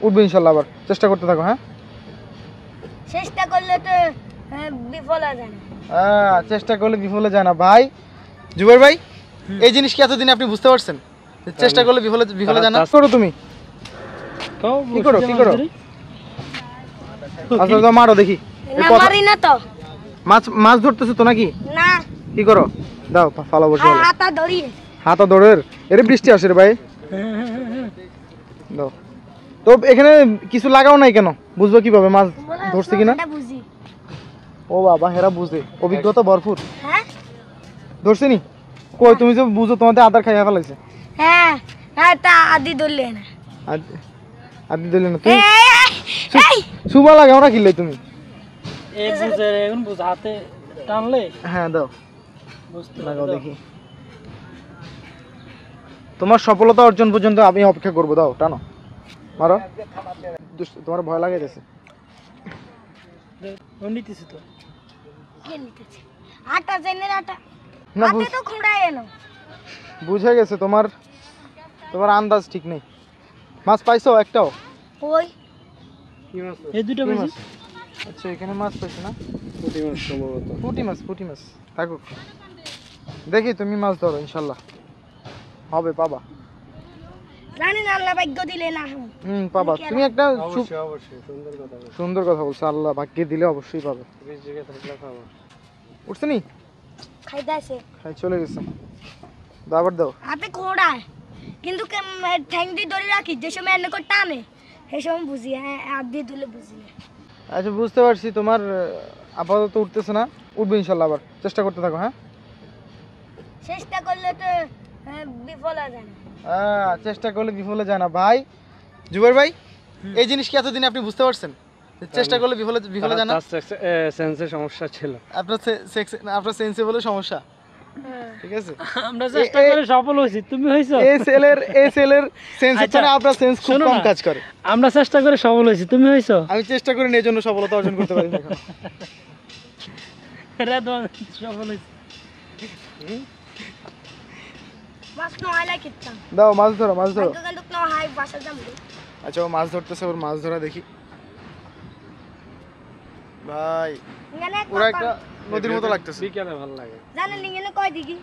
উঠবে ইনশাল্লাহ। আবার চেষ্টা করতে থাকো। হ্যাঁ, চেষ্টা করলে তো বিফল হয় না। চেষ্টা করলে বিফলে যায় না ভাই। জুবাইর ভাই, এই জিনিস কি এতদিন আপনি বুঝতে পারছেন? চেষ্টা করলে বিফলে যায় না। করো তুমি, কি করো কি করো? আচ্ছা তো মারো দেখি। না মারি না তো। মাছ ধরতেছো তো নাকি? না। কি করো? দাও ফালা বসে। হাতা ধরি। হাতা দৌড়ের এর বৃষ্টি আসে রে ভাই। দাও তো, এখানে কিছু লাগাও নাই কেন? বুঝবো কিভাবে মাছ ধরছে কিনা? ও বাবা, হেরা বুঝে, অভিজ্ঞতা ভরপুর। হ্যাঁ ধরছে নি? কই তুমি যে বুঝো, তোমাদের আদার খাইয়া ফেলাইছে। হ্যাঁ হ্যাঁ, তা আদি ধরলে না। আদি দিলে না তুমি? সুবা লাগাও না কিনলে তুমি? এই বুঝে এখন বুঝাতে টানলে। হ্যাঁ দাও, লাগাও দেখি। তোমার সফলতা অর্জন পর্যন্ত আমি অপেক্ষা করবো। দাও টানো, মারো। তোমার ভয় লাগাইতেছে? নিতেছি তো। কে নিতেছে? আটা জেনে আটা না, হাতে তো খুঁড়ায় এনো। বুঝে গেছে তোমার আন্দাজ ঠিক নেই। মাছ পাইছো একটাও? ওই এই দুটো কি মাছ? আচ্ছা, এখানে মাছ পাইছো না? পুঁটি মাছ সম্ভবত। পুঁটি মাছ থাকুক। দেখি তুমি মাছ ধরো, ইনশাল্লাহ হবে, পাবা। জানি না, আল্লাহ ভাগ্য দিলে না। পাবা তুমি একটা। অবশ্যই সুন্দর কথা বলছো, আল্লাহ ভাগ্যে দিলে অবশ্যই পাবে। উঠছে নি? খাইতেছে। খাই চলে গেছে। আবার দাও। হাতে খোঁড়ায় কিন্তু ঠ্যাং দিয়ে ধরে রাখি, যে সময় এনে করে টানে সেই সময় বুঝি। হ্যাঁ, হাত দিয়ে ধরলে বুঝি না। আচ্ছা, বুঝতে পারছি তোমার আপাতত উঠতেছে না, উঠবে ইনশাল্লাহ। আবার চেষ্টা করতে থাকো। হ্যাঁ, চেষ্টা করলে তো বিফল হয় না। চেষ্টা করলে বিফলে যায় না ভাই। জুবাইর ভাই, এই জিনিস কি এতদিন আপনি বুঝতে পারছেন? চেষ্টা করলে বিফলে যায় না। সেন্সের সমস্যা ছিল। আপনার সেন্সেবল সমস্যা। ঠিক আছে, আমরা চেষ্টা করে সফল হইছি, তুমি হইছো। এই সেলের সেন্স হচ্ছে না, আপনার সেন্স খুব কম কাজ করে। আমরা চেষ্টা করে সফল হইছি, তুমি হইছো। আমি চেষ্টা করি না, এজন্য সফলতা অর্জন করতে পারি না এখন। এরা তো সফল হইছে। মাছ নয় কিতাম। দাও মাছ ধরো। কিন্তু না হাই বাসা যাবো। আচ্ছা, ও মাছ ধরতেছে, ওর মাছ ধরা দেখি ভাই। পুরো একটা নদীর মতো লাগতেছে। বিকেলে ভালো লাগে। জানেন নিয়ে কয় দিঘি?